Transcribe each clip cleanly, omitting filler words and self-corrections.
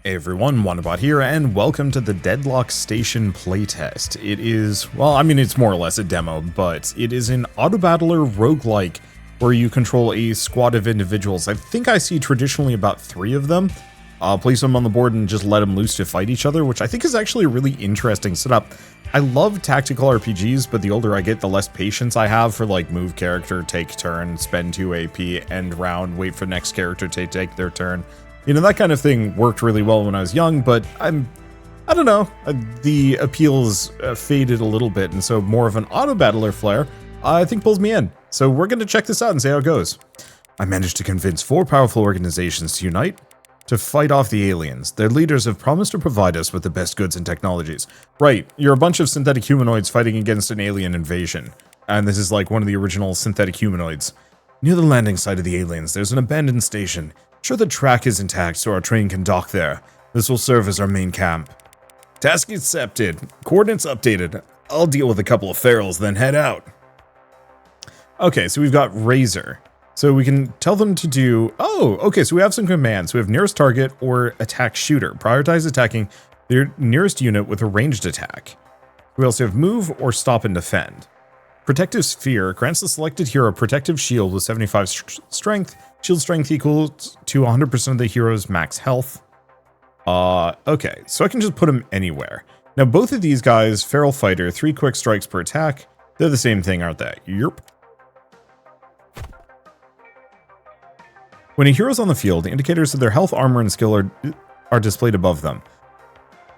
Hey everyone, Wanderbot here, and welcome to the Deadlock Station playtest. It is, well, I mean, it's more or less a demo, but it is an auto-battler roguelike where you control a squad of individuals. I think I see traditionally about 3 of them. Place them on the board and just let them loose to fight each other, which I think is actually a really interesting setup. I love tactical RPGs, but the older I get, the less patience I have for like move character, take turn, spend 2 AP, end round, wait for next character to take their turn. You know, that kind of thing worked really well when I was young, but I don't know, the appeals faded a little bit, and so more of an auto-battler flair, I think pulls me in. So we're going to check this out and see how it goes. I managed to convince 4 powerful organizations to unite to fight off the aliens. Their leaders have promised to provide us with the best goods and technologies. Right, you're a bunch of synthetic humanoids fighting against an alien invasion, and this is like one of the original synthetic humanoids. Near the landing site of the aliens, there's an abandoned station. Sure, the track is intact so our train can dock there. This will serve as our main camp. Task accepted. Coordinates updated. I'll deal with a couple of ferals, then head out. Okay, so we've got Razor. So we can tell them to do... Oh, okay, so we have some commands. We have nearest target or attack shooter. Prioritize attacking their nearest unit with a ranged attack. We also have move or stop and defend. Protective Sphere grants the selected hero protective shield with 75 strength. Shield strength equals to 100% of the hero's max health. Okay, so I can just put them anywhere. Now, both of these guys, Feral Fighter, 3 quick strikes per attack. They're the same thing, aren't they? Yerp. When a hero's on the field, indicators of their health, armor, and skill are displayed above them.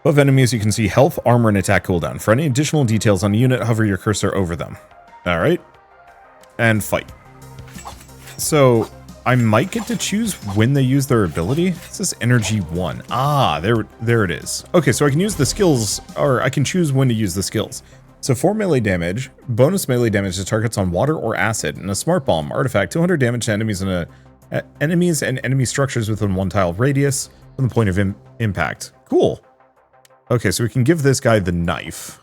Above enemies, you can see health, armor, and attack cooldown. For any additional details on a unit, hover your cursor over them. Alright. And fight. So, I might get to choose when they use their ability. It says energy 1. Ah, there it is. Okay, so I can use the skills, or I can choose when to use the skills. So 4 melee damage, bonus melee damage to targets on water or acid, and a smart bomb artifact, 200 damage to enemies and enemy structures within 1 tile radius from the point of impact. Cool. Okay, so we can give this guy the knife.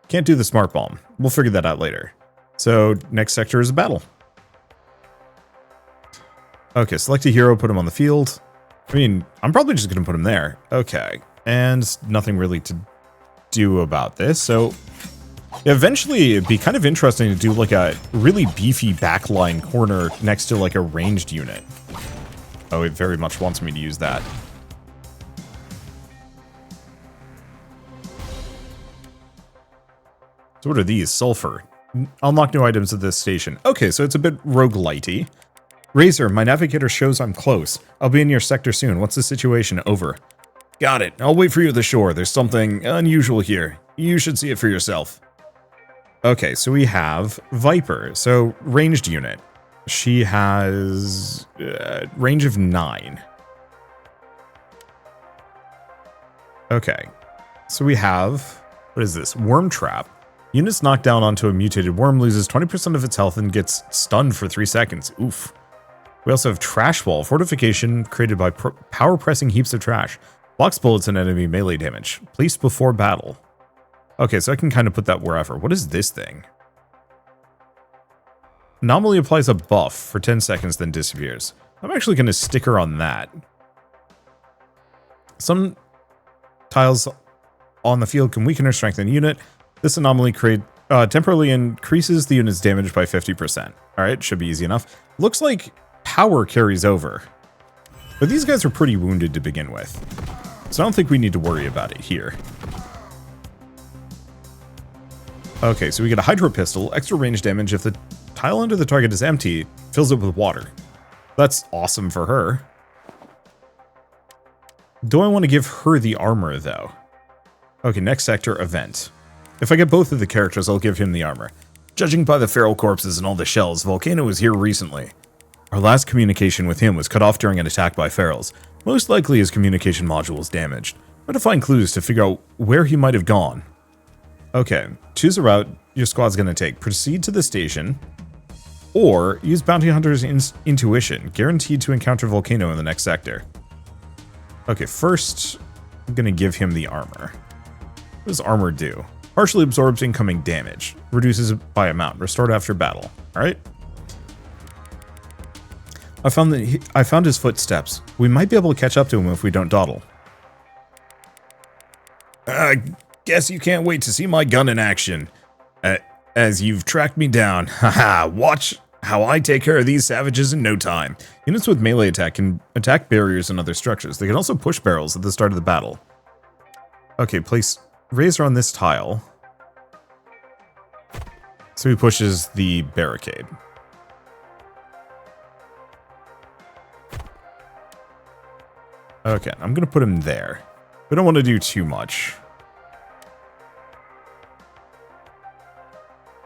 Can't do the smart bomb. We'll figure that out later. So next sector is a battle. Okay, select a hero, put him on the field. I mean, I'm probably just going to put him there. Okay, and nothing really to do about this. So eventually it'd be kind of interesting to do like a really beefy backline corner next to like a ranged unit. Oh, it very much wants me to use that. So what are these? Sulfur. Unlock new items at this station. Okay, so it's a bit roguelite-y. Razor, my navigator shows I'm close. I'll be in your sector soon. What's the situation? Over. Got it. I'll wait for you at the shore. There's something unusual here. You should see it for yourself. Okay, so we have Viper. So, ranged unit. She has range of 9. Okay. So we have... What is this? Worm Trap. Units knocked down onto a mutated worm loses 20% of its health and gets stunned for 3 seconds. Oof. We also have Trash Wall, fortification created by power pressing heaps of trash. Blocks bullets and enemy melee damage. Placed before battle. Okay, so I can kind of put that wherever. What is this thing? Anomaly applies a buff for 10 seconds, then disappears. I'm actually going to stick her on that. Some tiles on the field can weaken or strengthen a unit. This anomaly temporarily increases the unit's damage by 50%. Alright, should be easy enough. Looks like power carries over. But these guys are pretty wounded to begin with. So I don't think we need to worry about it here. Okay, so we get a Hydro Pistol, extra range damage if the tile under the target is empty, fills it with water. That's awesome for her. Do I want to give her the armor, though? Okay, next sector, event. If I get both of the characters, I'll give him the armor. Judging by the feral corpses and all the shells, Volcano was here recently. Our last communication with him was cut off during an attack by ferals. Most likely his communication module was damaged. Try to find clues to figure out where he might have gone. Okay, choose a route your squad's going to take. Proceed to the station, or use Bounty Hunter's intuition, guaranteed to encounter Volcano in the next sector. Okay, first, I'm going to give him the armor. What does armor do? Partially absorbs incoming damage. Reduces it by amount. Restored after battle. Alright. I found his footsteps. We might be able to catch up to him if we don't dawdle. Guess you can't wait to see my gun in action. As you've tracked me down. Haha, watch how I take care of these savages in no time. Units with melee attack can attack barriers and other structures. They can also push barrels at the start of the battle. Okay, place Razor on this tile. So he pushes the barricade. Okay, I'm gonna put him there. We don't want to do too much.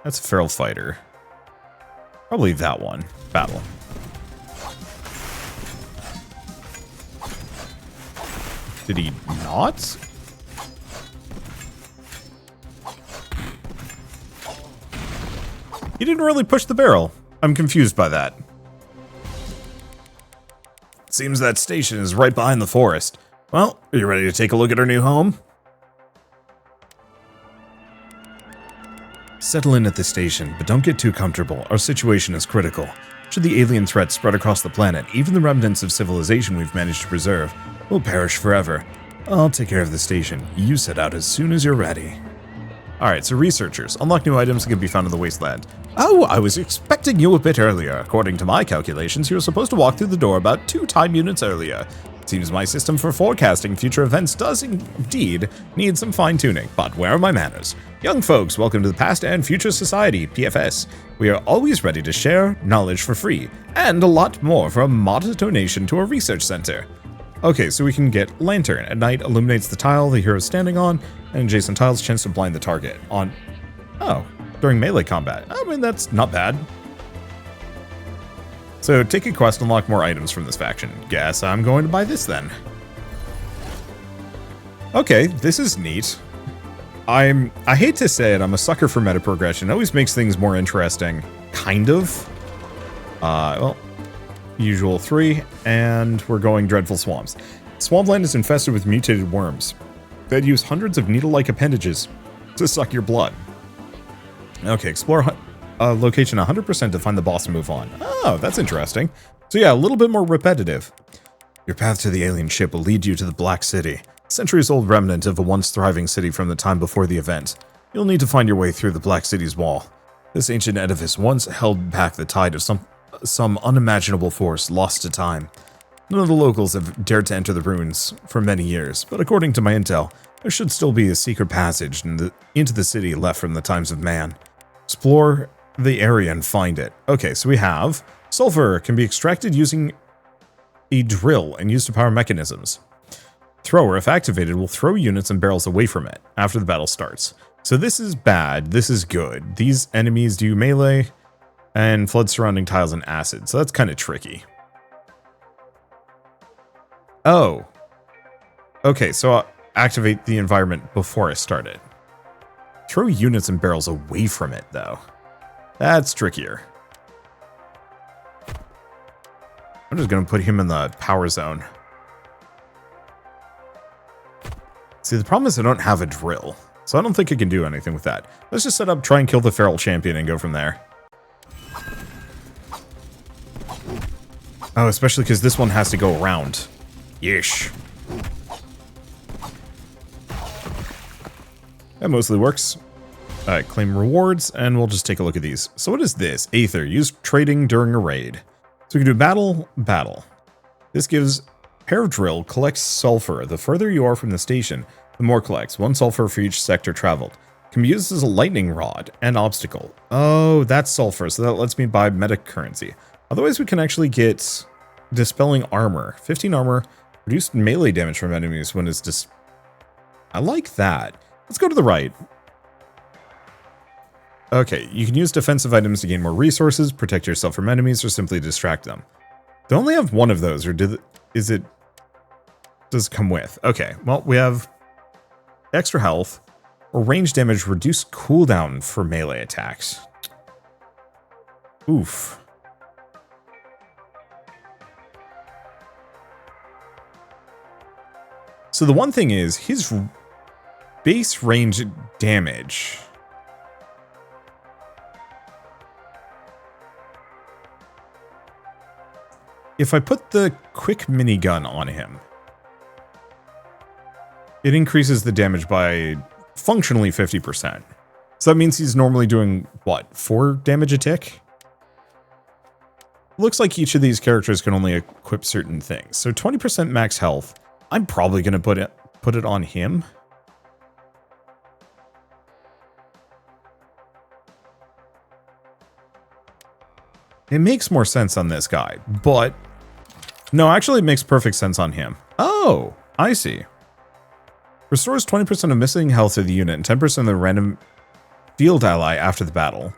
That's a feral fighter. Probably that one. Battle. Did he not? He didn't really push the barrel. I'm confused by that. Seems that station is right behind the forest. Well, are you ready to take a look at our new home? Settle in at the station, but don't get too comfortable. Our situation is critical. Should the alien threat spread across the planet, even the remnants of civilization we've managed to preserve will perish forever. I'll take care of the station. You set out as soon as you're ready. Alright, so researchers. Unlock new items that can be found in the wasteland. Oh, I was expecting you a bit earlier. According to my calculations, you were supposed to walk through the door about 2 time units earlier. Seems my system for forecasting future events does indeed need some fine-tuning, but where are my manners? Young folks, welcome to the Past and Future Society, PFS. We are always ready to share knowledge for free, and a lot more for a modest donation to a research center. Okay, so we can get Lantern. At night, illuminates the tile the hero is standing on, and adjacent tiles chance to blind the target on... Oh, during melee combat. I mean, that's not bad. So, take a quest, unlock more items from this faction. Guess I'm going to buy this then. Okay, this is neat. I hate to say it, I'm a sucker for meta progression. It always makes things more interesting. Kind of. Well, usual 3, and we're going Dreadful Swamps. Swampland is infested with mutated worms that use hundreds of needle-like appendages to suck your blood. Okay, explore location 100% to find the boss and move on. Oh, that's interesting. So yeah, a little bit more repetitive. Your path to the alien ship will lead you to the Black City, centuries-old remnant of a once thriving city from the time before the event. You'll need to find your way through the Black City's wall. This ancient edifice once held back the tide of some unimaginable force lost to time. None of the locals have dared to enter the ruins for many years, but according to my intel, there should still be a secret passage into the city left from the times of man. Explore the area and find it. Okay, so we have sulfur can be extracted using a drill and used to power mechanisms. Thrower, if activated, will throw units and barrels away from it after the battle starts. So this is bad, this is good. These enemies do melee and flood surrounding tiles and acid, so that's kind of tricky. Oh. Okay, so I'll activate the environment before I start it. Throw units and barrels away from it, though. That's trickier. I'm just going to put him in the power zone. See, the problem is I don't have a drill, so I don't think I can do anything with that. Let's just set up, try and kill the feral champion and go from there. Oh, especially because this one has to go around. Yeesh. That mostly works. Alright, claim rewards, and we'll just take a look at these. So what is this? Aether, used trading during a raid. So we can do battle. This gives pair of drill, collects sulfur. The further you are from the station, the more collects. 1 sulfur for each sector traveled. Can be used as a lightning rod and obstacle. Oh, that's sulfur, so that lets me buy meta currency. Otherwise, we can actually get dispelling armor. 15 armor, reduced melee damage from enemies when it's I like that. Let's go to the right. Okay, you can use defensive items to gain more resources, protect yourself from enemies, or simply distract them. They only have one of those, or does it come with? Okay, well, we have extra health, or range damage, reduced cooldown for melee attacks. Oof. So the one thing is, his base range damage... If I put the quick minigun on him, it increases the damage by functionally 50%. So that means he's normally doing, what, 4 damage a tick? Looks like each of these characters can only equip certain things. So 20% max health. I'm probably going to put it on him. It makes more sense on this guy, but no, actually it makes perfect sense on him. Oh, I see. Restores 20% of missing health to the unit and 10% of the random field ally after the battle.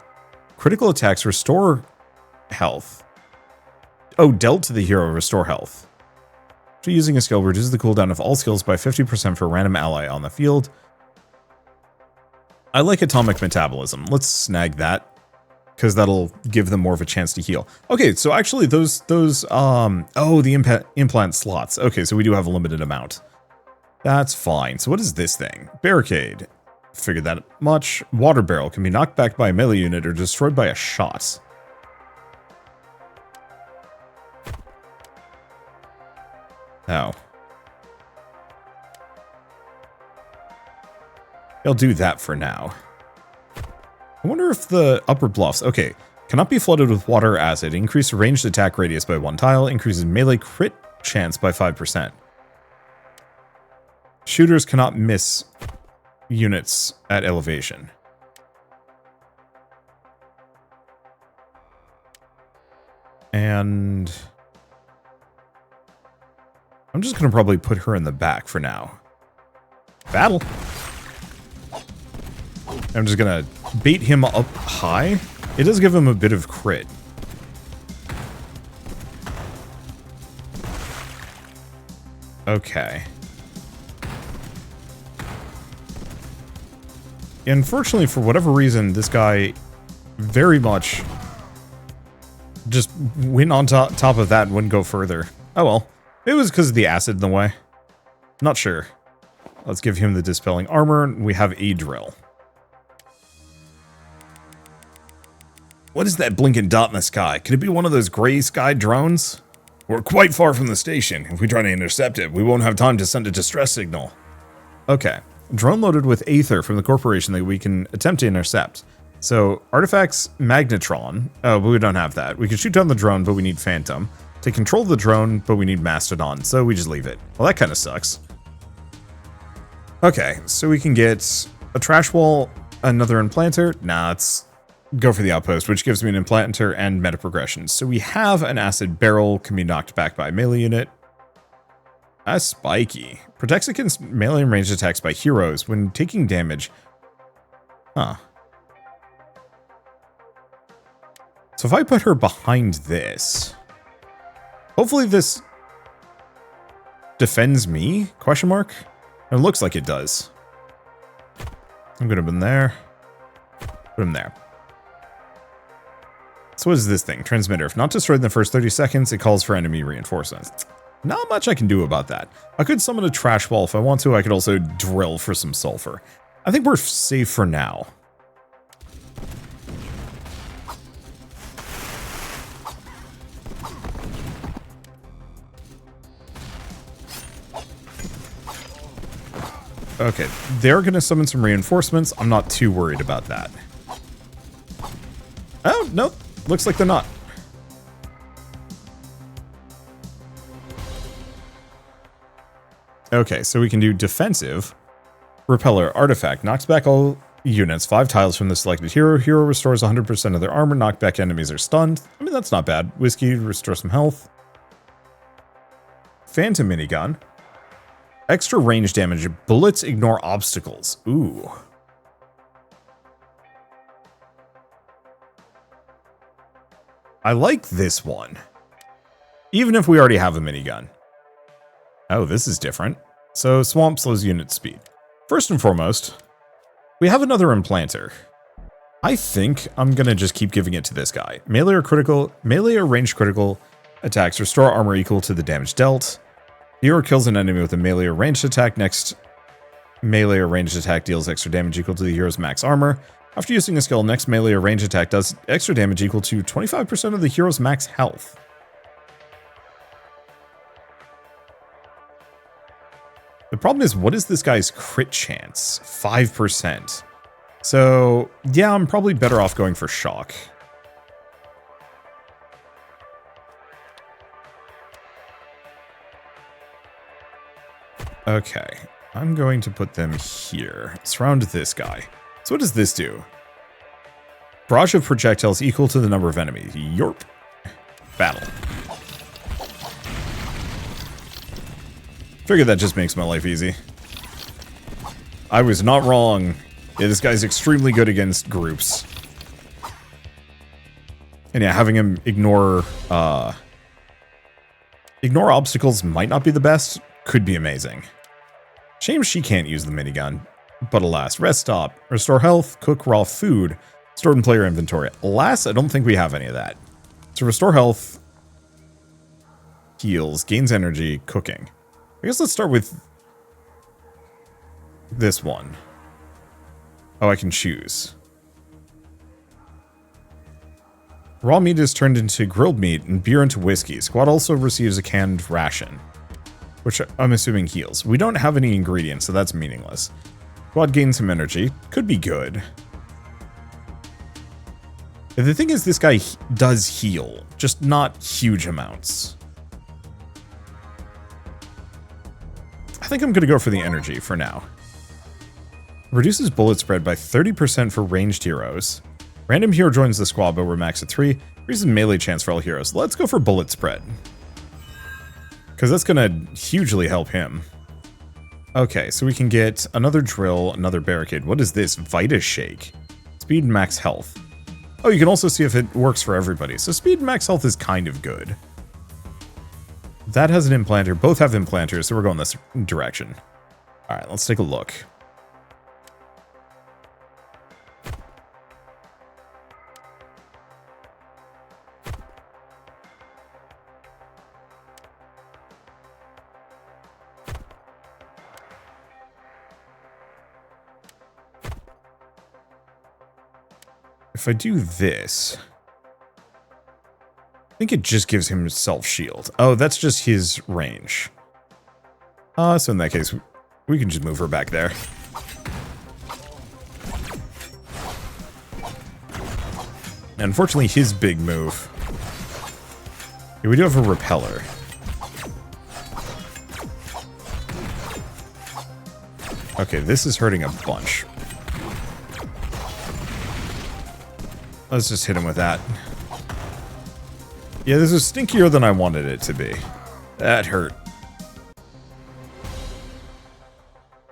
Critical attacks restore health. Oh, dealt to the hero, restore health. After using a skill, reduces the cooldown of all skills by 50% for a random ally on the field. I like atomic metabolism. Let's snag that, because that'll give them more of a chance to heal. Okay, so actually those oh, the implant slots. Okay, so we do have a limited amount. That's fine. So what is this thing? Barricade. Figured that much. Water barrel can be knocked back by a melee unit or destroyed by a shot. Oh. I'll do that for now. I wonder if the upper bluffs... Okay. Cannot be flooded with water or acid. Increase ranged attack radius by 1 tile. Increases melee crit chance by 5%. Shooters cannot miss units at elevation. And... I'm just going to probably put her in the back for now. Battle. I'm just going to bait him up high. It does give him a bit of crit. Okay. Unfortunately, for whatever reason, this guy very much just went on top of that and wouldn't go further. Oh well. It was because of the acid in the way. Not sure. Let's give him the dispelling armor. We have a drill. What is that blinking dot in the sky? Could it be one of those gray sky drones? We're quite far from the station. If we try to intercept it, we won't have time to send a distress signal. Okay. Drone loaded with Aether from the corporation that we can attempt to intercept. So, artifacts, Magnetron. Oh, but we don't have that. We can shoot down the drone, but we need Phantom. To control the drone, but we need Mastodon, so we just leave it. Well, that kind of sucks. Okay, so we can get a trash wall, another implanter. Nah, let's go for the outpost, which gives me an implanter and meta progression. So we have an acid barrel, can be knocked back by a melee unit. That's spiky. Protects against melee and ranged attacks by heroes when taking damage. Huh. So if I put her behind this... Hopefully this defends me? Question mark? It looks like it does. I'm gonna put him there. Put him there. So what is this thing? Transmitter. If not destroyed in the first 30 seconds, it calls for enemy reinforcements. Not much I can do about that. I could summon a trash wall if I want to. I could also drill for some sulfur. I think we're safe for now. Okay, they're going to summon some reinforcements. I'm not too worried about that. Oh, nope. Looks like they're not. Okay, so we can do defensive. Repeller artifact. Knocks back all units 5 tiles from the selected hero. Hero restores 100% of their armor. Knockback enemies are stunned. I mean, that's not bad. Whiskey, restore some health. Phantom minigun. Extra range damage. Bullets ignore obstacles. Ooh. I like this one. Even if we already have a minigun. Oh, this is different. So, swamp slows unit speed. First and foremost, we have another implanter. I think I'm gonna just keep giving it to this guy. Melee or ranged critical attacks restore armor equal to the damage dealt. Hero kills an enemy with a melee or ranged attack. Next melee or ranged attack deals extra damage equal to the hero's max armor. After using a skill, next melee or ranged attack does extra damage equal to 25% of the hero's max health. The problem is, what is this guy's crit chance? 5%. So, yeah, I'm probably better off going for shock. Okay, I'm going to put them here. Surround this guy. So what does this do? Barrage of projectiles equal to the number of enemies. Yorp. Battle. Figured that just makes my life easy. I was not wrong. Yeah, this guy's extremely good against groups. And yeah, having him ignore obstacles might not be the best. Could be amazing. Shame she can't use the minigun. But alas, rest stop, restore health, cook raw food, stored in player inventory. Alas, I don't think we have any of that. So restore health, heals, gains energy, cooking. I guess let's start with this one. Oh, I can choose. Raw meat is turned into grilled meat and beer into whiskey. Squad also receives a canned ration, which I'm assuming heals. We don't have any ingredients, so that's meaningless. Squad gains some energy. Could be good. The thing is, this guy does heal, just not huge amounts. I think I'm going to go for the energy for now. Reduces bullet spread by 30% for ranged heroes. Random hero joins the squad, but we're max at 3. Increases melee chance for all heroes. Let's go for bullet spread, because that's going to hugely help him. Okay, so we can get another drill, another barricade. What is this? Vita Shake. Speed and max health. Oh, you can also see if it works for everybody. So speed and max health is kind of good. That has an implanter. Both have implanters, so we're going this direction. All right, let's take a look. If I do this, I think it just gives him self-shield. Oh, that's just his range. So in that case, we can just move her back there. And unfortunately, his big move. Yeah, we do have a repeller. Okay, this is hurting a bunch. Let's just hit him with that. Yeah, this is stinkier than I wanted it to be. That hurt.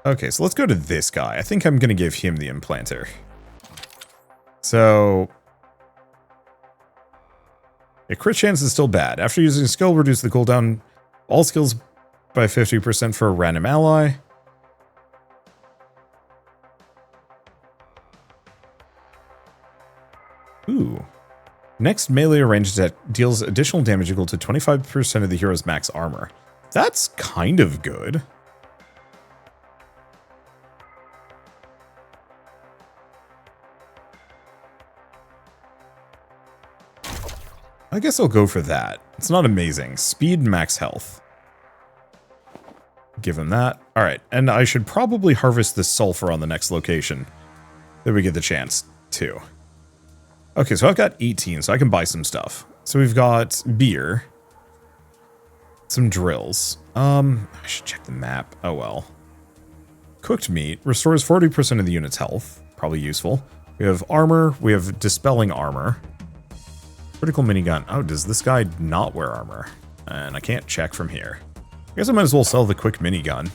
Okay, so let's go to this guy. I think I'm going to give him the implanter. So... a crit chance is still bad. After using a skill, reduce the cooldown all skills by 50% for a random ally. Ooh. Next melee ranged attack deals additional damage equal to 25% of the hero's max armor. That's kind of good. I guess I'll go for that. It's not amazing. Speed, max health. Give him that. Alright, and I should probably harvest the sulfur on the next location. Then we get the chance to. Okay, so I've got 18, so I can buy some stuff. So we've got beer. Some drills. I should check the map. Oh well. Cooked meat. Restores 40% of the unit's health. Probably useful. We have armor. We have dispelling armor. Critical minigun. Oh, does this guy not wear armor? And I can't check from here. I guess I might as well sell the quick minigun.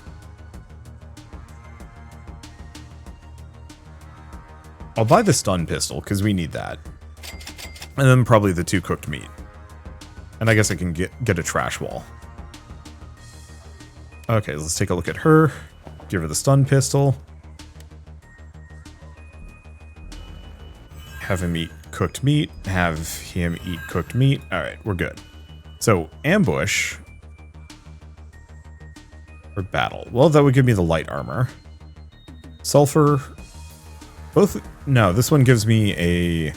I'll buy the stun pistol, because we need that. And then probably the 2 cooked meat. And I guess I can get a trash wall. Okay, let's take a look at her. Give her the stun pistol. Have him eat cooked meat. Have him eat cooked meat. Alright, we're good. So, ambush. Or battle. Well, that would give me the light armor. Sulfur. Both... no, this one gives me a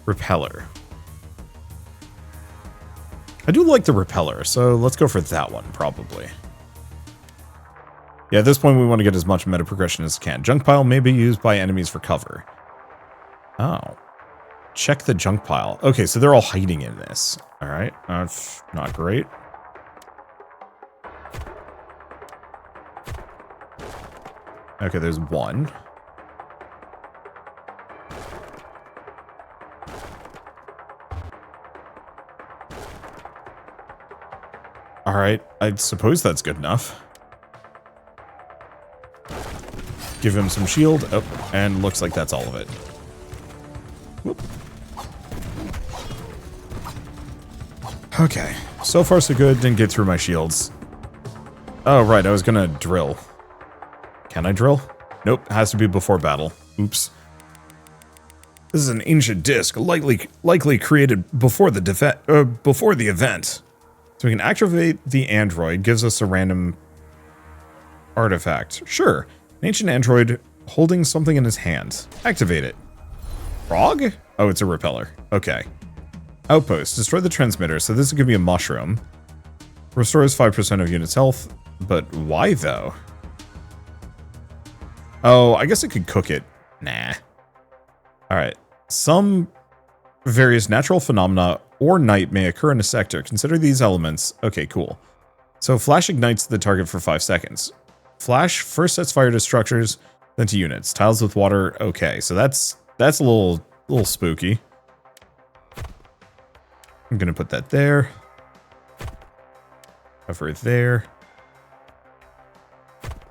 repeller. I do like the repeller, so let's go for that one, probably. Yeah, at this point we want to get as much meta progression as we can. Junk pile may be used by enemies for cover. Oh. Check the junk pile. Okay, so they're all hiding in this. Alright, that's not great. Okay, there's one. Alright, I suppose that's good enough. Give him some shield. Oh, and looks like that's all of it. Whoop. Okay, so far so good. Didn't get through my shields. Oh, right, I was gonna drill. Can I drill? Nope, has to be before battle. Oops. This is an ancient disc, likely created before the event. So we can activate the android, gives us a random artifact. Sure, an ancient android holding something in his hand. Activate it. Frog? Oh, it's a repeller. Okay. Outpost. Destroy the transmitter, so this is going to be a mushroom. Restores 5% of unit's health, but why though? Oh, I guess I could cook it. Nah. Alright. Some various natural phenomena or night may occur in a sector. Consider these elements. Okay, cool. So flash ignites the target for 5 seconds. Flash first sets fire to structures, then to units. Tiles with water. Okay, so that's a little spooky. I'm gonna put that there. Cover there.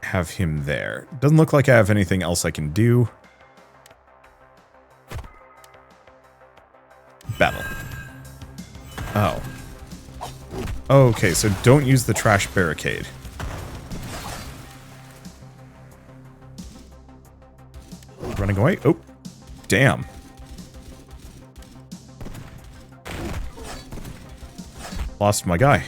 Have him there. Doesn't look like I have anything else I can do. Battle. Oh. Okay, so don't use the trash barricade. Running away. Oh, damn. Lost my guy.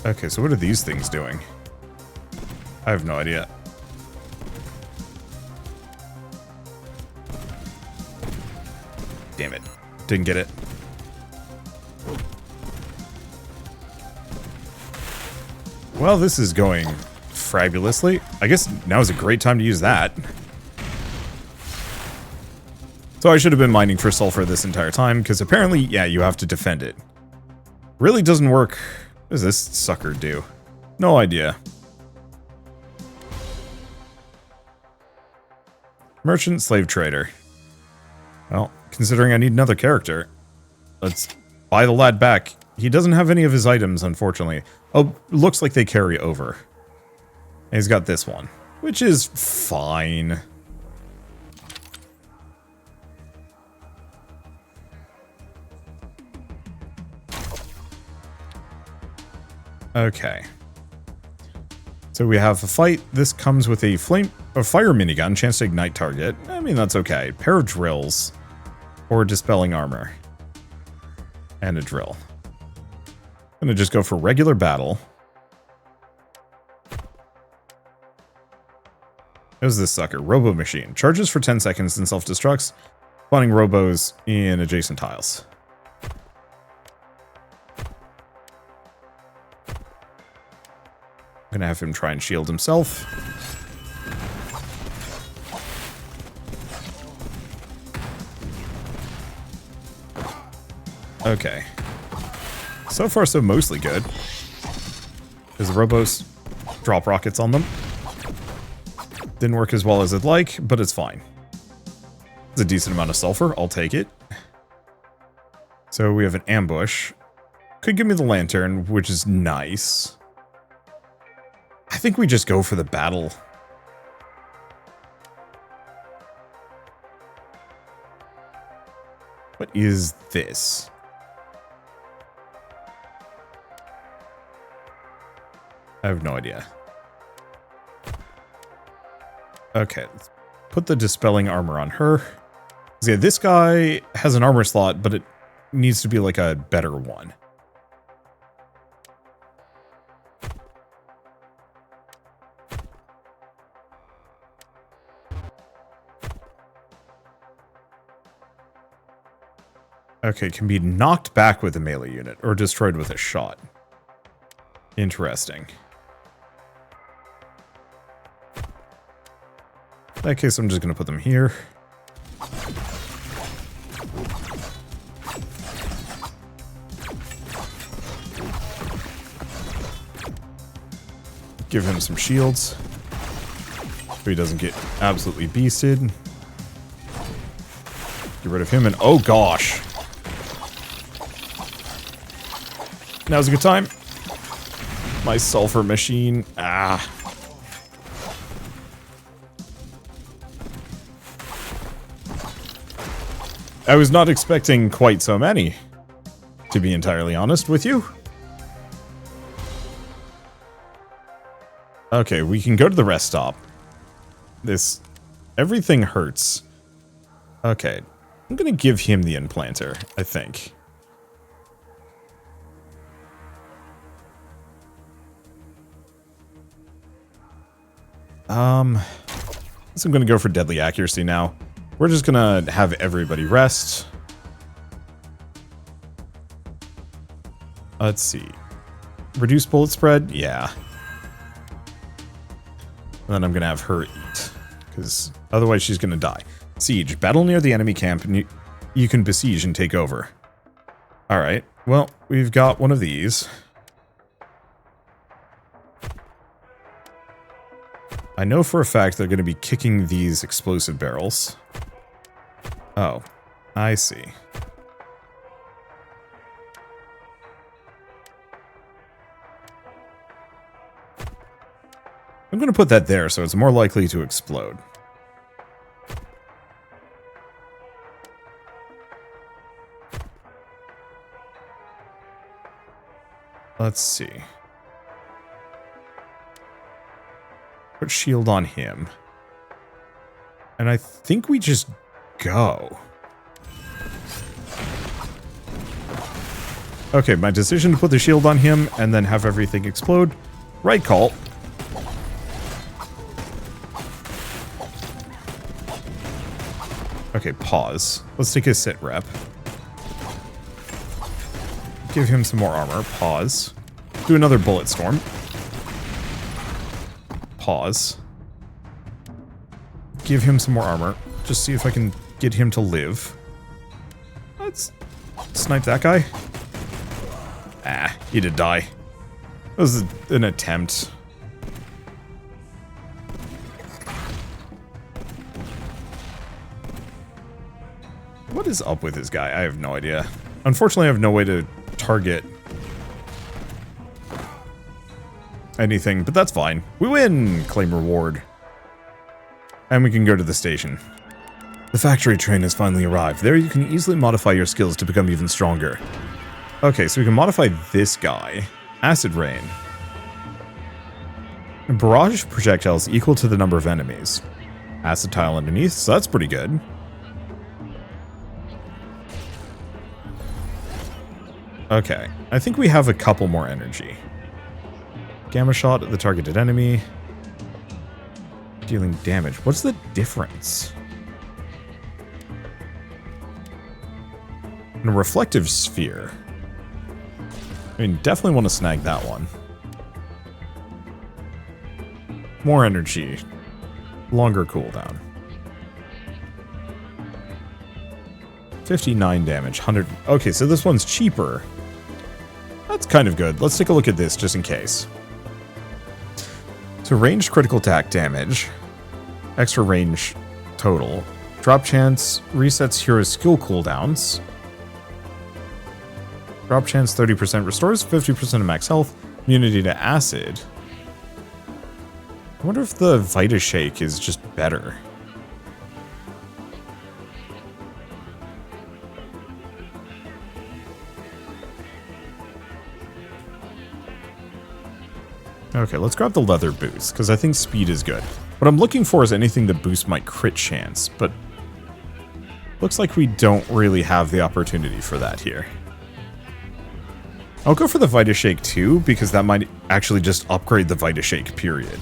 Okay, so what are these things doing? I have no idea. Damn it. Didn't get it. Well, this is going fabulously. I guess now is a great time to use that. So I should have been mining for sulfur this entire time, because apparently, yeah, you have to defend it. Really doesn't work. What does this sucker do? No idea. Merchant, slave trader. Well, considering I need another character, let's buy the lad back. He doesn't have any of his items, unfortunately. Oh, looks like they carry over. And he's got this one, which is fine. Okay. So we have a fight. This comes with a fire minigun, chance to ignite target. I mean, that's okay. Pair of drills or dispelling armor. And a drill. I'm gonna just go for regular battle. Who's this sucker? Robo machine. Charges for 10 seconds and self-destructs, spawning robos in adjacent tiles. I'm gonna have him try and shield himself. Okay. So far, so mostly good. Because the robos drop rockets on them. Didn't work as well as I'd like, but it's fine. It's a decent amount of sulfur. I'll take it. So we have an ambush. Could give me the lantern, which is nice. I think we just go for the battle. What is this? I have no idea. Okay, let's put the dispelling armor on her. Yeah, this guy has an armor slot, but it needs to be like a better one. Okay, can be knocked back with a melee unit or destroyed with a shot. Interesting. In that case, I'm just going to put them here. Give him some shields so he doesn't get absolutely beasted. Get rid of him and oh gosh. Now's a good time. My sulfur machine. Ah. I was not expecting quite so many, to be entirely honest with you. Okay, we can go to the rest stop. Everything hurts. Okay, I'm gonna give him the implanter, I think. So I'm gonna go for deadly accuracy now. We're just gonna have everybody rest. Let's see. Reduce bullet spread? Yeah. And then I'm gonna have her eat, because otherwise she's gonna die. Siege. Battle near the enemy camp, and you can besiege and take over. Alright, well, we've got one of these. I know for a fact they're gonna be kicking these explosive barrels. Oh, I see. I'm going to put that there so it's more likely to explode. Let's see. Put shield on him. And I think we just go. Okay, my decision to put the shield on him and then have everything explode. Right call. Okay, pause. Let's take a sit rep. Give him some more armor. Pause. Do another bullet storm. Pause. Give him some more armor. Just see if I can get him to live. Let's snipe that guy. Ah, he did die. That was an attempt. What is up with this guy? I have no idea. Unfortunately, I have no way to target anything, but that's fine. We win! Claim reward. And we can go to the station. The factory train has finally arrived. There you can easily modify your skills to become even stronger. Okay, so we can modify this guy. Acid Rain. Barrage projectiles equal to the number of enemies. Acid tile underneath, so that's pretty good. Okay, I think we have a couple more energy. Gamma shot at the targeted enemy. Dealing damage. What's the difference? And a reflective sphere. I mean, definitely want to snag that one. More energy. Longer cooldown. 59 damage. 100. Okay, so this one's cheaper. That's kind of good. Let's take a look at this just in case. So ranged critical attack damage. Extra range total. Drop chance resets hero's skill cooldowns. Drop chance 30% restores 50% of max health. Immunity to acid. I wonder if the Vita Shake is just better. Okay, let's grab the leather boost, because I think speed is good. What I'm looking for is anything that boosts my crit chance, but looks like we don't really have the opportunity for that here. I'll go for the Vita Shake too, because that might actually just upgrade the Vita Shake, period.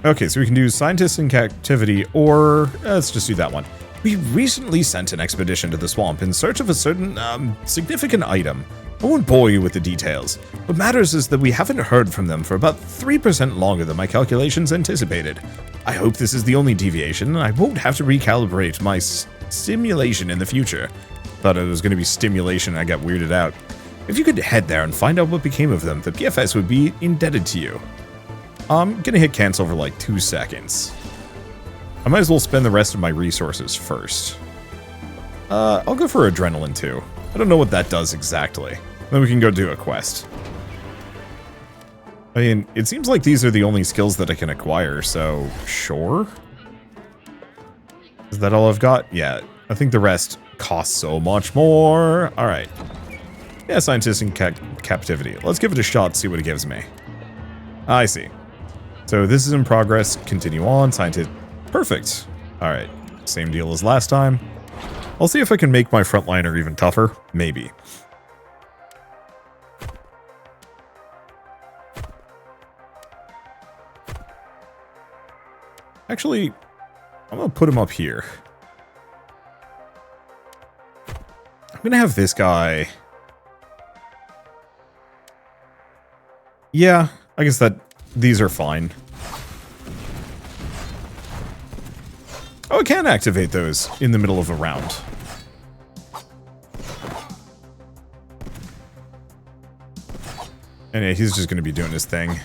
Okay, so we can do Scientists in Captivity, or let's just do that one. We recently sent an expedition to the swamp in search of a certain, significant item. I won't bore you with the details. What matters is that we haven't heard from them for about 3% longer than my calculations anticipated. I hope this is the only deviation, and I won't have to recalibrate my simulation in the future. Thought it was going to be stimulation, and I got weirded out. If you could head there and find out what became of them, the PFS would be indebted to you. I'm gonna hit cancel for like 2 seconds. I might as well spend the rest of my resources first. I'll go for adrenaline too. I don't know what that does exactly. Then we can go do a quest. I mean, it seems like these are the only skills that I can acquire, so sure. Is that all I've got? Yeah, I think the rest costs so much more. All right. Yeah, scientists in captivity. Let's give it a shot, see what it gives me. I see. So this is in progress. Continue on. Scientist. Perfect. All right. Same deal as last time. I'll see if I can make my frontliner even tougher. Maybe. Actually, I'm going to put him up here. I'm going to have this guy. Yeah, I guess that these are fine. Oh, I can activate those in the middle of a round. And yeah, he's just going to be doing his thing.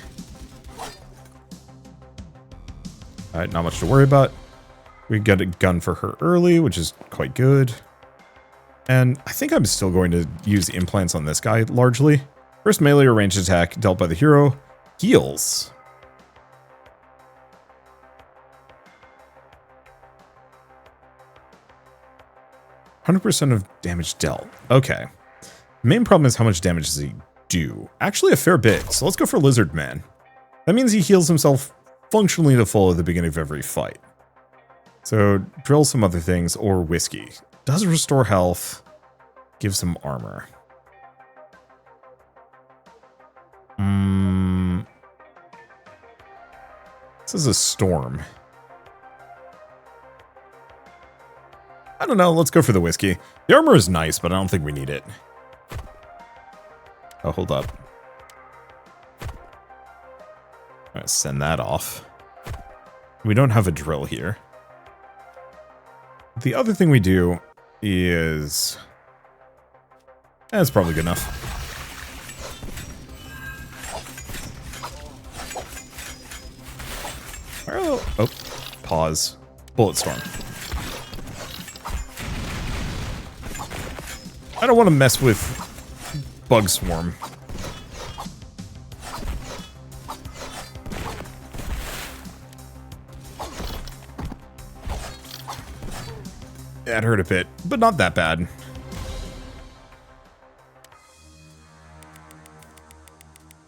Alright, not much to worry about. We got a gun for her early, which is quite good. And I think I'm still going to use implants on this guy, largely. First melee or ranged attack dealt by the hero heals. %% of damage dealt. Okay. The main problem is how much damage does he do? Actually a fair bit, so let's go for Lizard Man. That means he heals himself functionally to full at the beginning of every fight. So drill some other things, or whiskey. Does restore health, give some armor. This is a storm. I don't know, let's go for the whiskey. The armor is nice, but I don't think we need it. Oh, hold up. I'm gonna send that off. We don't have a drill here. The other thing we do is... That's probably good enough. Oh, pause. Bullet storm. I don't want to mess with Bug Swarm. That hurt a bit, but not that bad.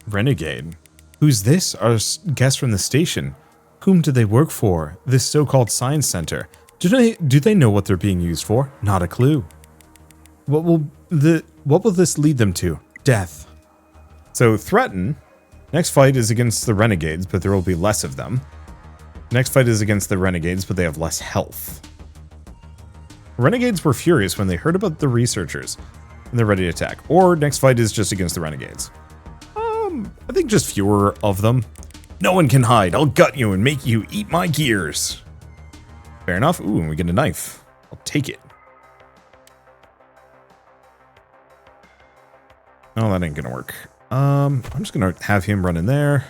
Renegade. Who's this? Our guest from the station. Whom do they work for? This so-called science center. Do they know what they're being used for? Not a clue. What will this lead them to? Death. So threaten. Next fight is against the renegades, but there will be less of them. Next fight is against the renegades, but they have less health. Renegades were furious when they heard about the researchers, and they're ready to attack. Or next fight is just against the renegades. I think just fewer of them. No one can hide. I'll gut you and make you eat my gears. Fair enough. Ooh, and we get a knife. I'll take it. Oh, that ain't gonna work. I'm just gonna have him run in there.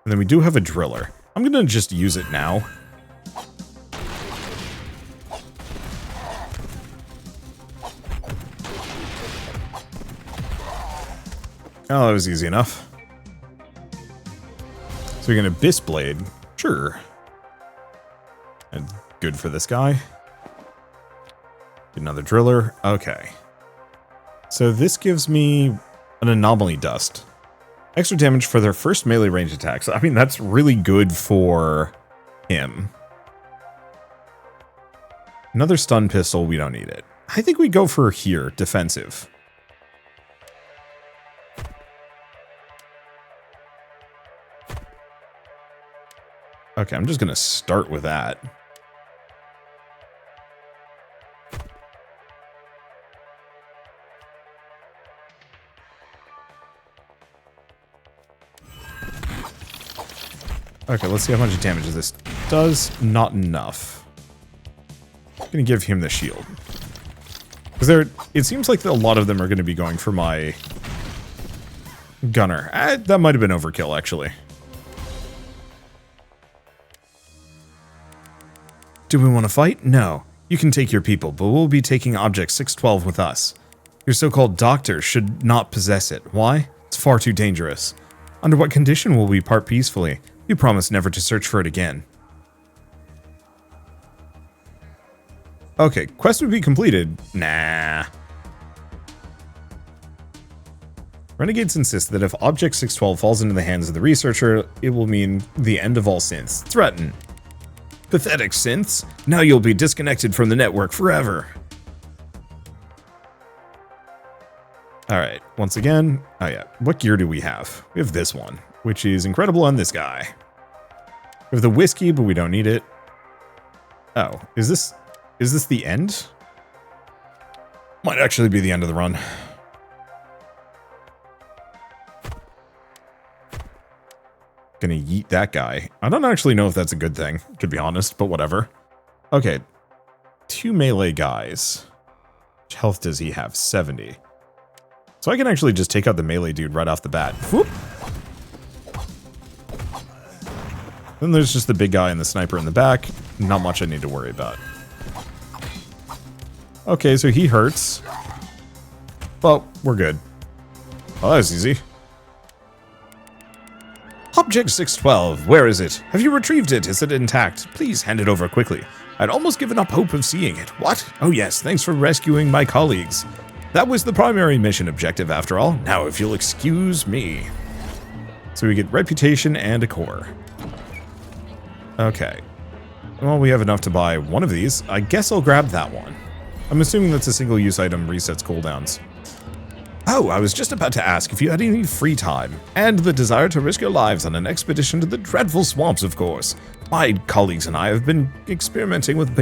And then we do have a driller. I'm gonna just use it now. Oh, that was easy enough. So we get an Abyss Blade. Sure. And good for this guy. Get another driller. Okay. So this gives me an Anomaly Dust. Extra damage for their first melee range attacks. I mean, that's really good for him. Another stun pistol. We don't need it. I think we go for here. Defensive. Okay, I'm just gonna start with that. Okay, let's see how much damage this does. Not enough. I'm gonna give him the shield. Because it seems like a lot of them are gonna be going for my gunner. That might have been overkill, actually. Do we want to fight? No. You can take your people, but we'll be taking Object 612 with us. Your so-called doctor should not possess it. Why? It's far too dangerous. Under what condition will we part peacefully? You promised never to search for it again. Okay, quest would be completed. Nah. Renegades insist that if Object 612 falls into the hands of the researcher, it will mean the end of all synths. Threaten. Pathetic synths. Now you'll be disconnected from the network forever. Alright, once again, oh yeah, what gear do we have? We have this one, which is incredible on this guy. We have the whiskey, but we don't need it. Oh, is this the end? Might actually be the end of the run. Gonna yeet that guy. I don't actually know if that's a good thing, to be honest, but whatever. Okay, 2 melee guys. Which health does he have? 70. So I can actually just take out the melee dude right off the bat. Whoop. Then there's just the big guy and the sniper in the back. Not much I need to worry about. Okay, so he hurts. Well, we're good. Oh, that was easy. Object 612, where is it? Have you retrieved it? Is it intact? Please hand it over quickly. I'd almost given up hope of seeing it. What? Oh yes, thanks for rescuing my colleagues. That was the primary mission objective after all. Now if you'll excuse me. So we get reputation and a core. Okay. Well, we have enough to buy one of these. I guess I'll grab that one. I'm assuming that's a single-use item, resets cooldowns. Oh, I was just about to ask if you had any free time, and the desire to risk your lives on an expedition to the dreadful swamps, of course. My colleagues and I have been experimenting with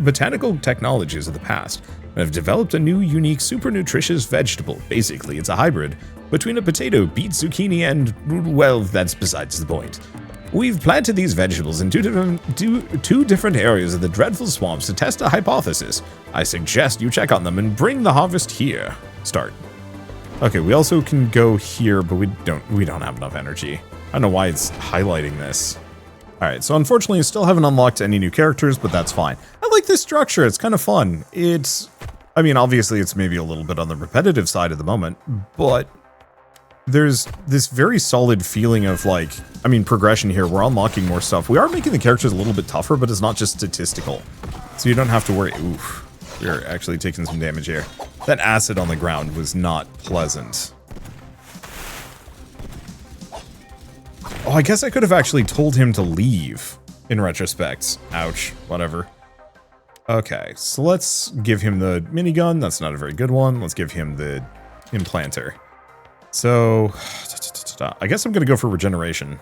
botanical technologies of the past, and have developed a new, unique, super nutritious vegetable. Basically, it's a hybrid between a potato, beet, zucchini, and, well, that's besides the point. We've planted these vegetables in two different areas of the dreadful swamps to test a hypothesis. I suggest you check on them and bring the harvest here. Start. Okay, we also can go here, but we don't have enough energy. I don't know why it's highlighting this. Alright, so unfortunately I still haven't unlocked any new characters, but that's fine. I like this structure, it's kind of fun. I mean, obviously it's maybe a little bit on the repetitive side at the moment, but there's this very solid feeling of like, I mean, progression here. We're unlocking more stuff. We are making the characters a little bit tougher, but it's not just statistical. So you don't have to worry. Oof. We're actually taking some damage here. That acid on the ground was not pleasant. Oh, I guess I could have actually told him to leave in retrospect. Ouch. Whatever. Okay, so let's give him the minigun. That's not a very good one. Let's give him the implanter. So, I guess I'm going to go for regeneration.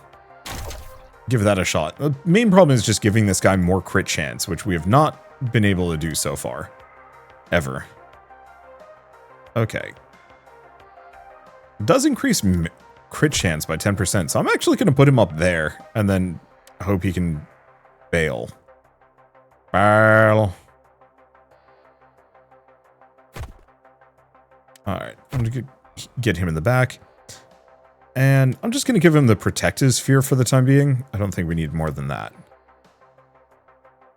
Give that a shot. The main problem is just giving this guy more crit chance, which we have not been able to do so far. Ever. Okay. It does increase crit chance by 10%, so I'm actually going to put him up there, and then hope he can bail. Bail. Alright, I'm going to get him in the back. And I'm just going to give him the protective sphere for the time being. I don't think we need more than that.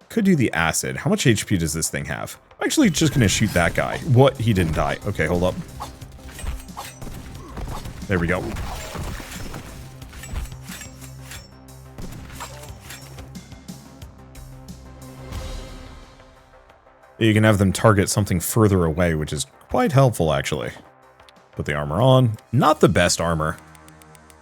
Could do the acid. How much HP does this thing have? I'm actually just going to shoot that guy. What? He didn't die. Okay, hold up. There we go. You can have them target something further away, which is quite helpful, actually. Put the armor on. Not the best armor.